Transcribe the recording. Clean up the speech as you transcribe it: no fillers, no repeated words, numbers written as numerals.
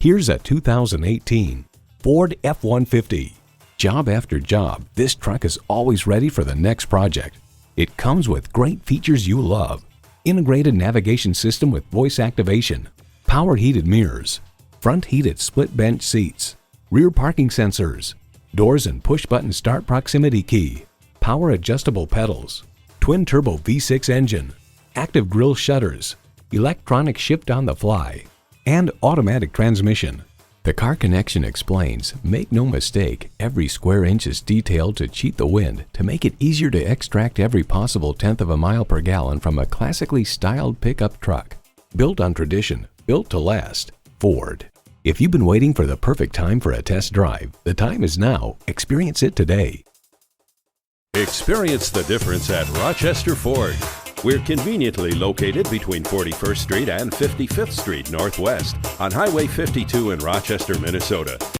Here's a 2018 Ford F-150. Job after job, this truck is always ready for the next project. It comes with great features you love. Integrated navigation system with voice activation, power heated mirrors, front heated split bench seats, rear parking sensors, doors and push button start proximity key, power adjustable pedals, twin turbo V6 engine, active grille shutters, electronic shift on the fly, and automatic transmission. The Car Connection explains, make no mistake, every square inch is detailed to cheat the wind to make it easier to extract every possible tenth of a mile per gallon from a classically styled pickup truck. Built on tradition, built to last. Ford. If you've been waiting for the perfect time for a test drive, the time is now. Experience it today. Experience the difference at Rochester Ford. We're conveniently located between 41st Street and 55th Street Northwest on Highway 52 in Rochester, Minnesota.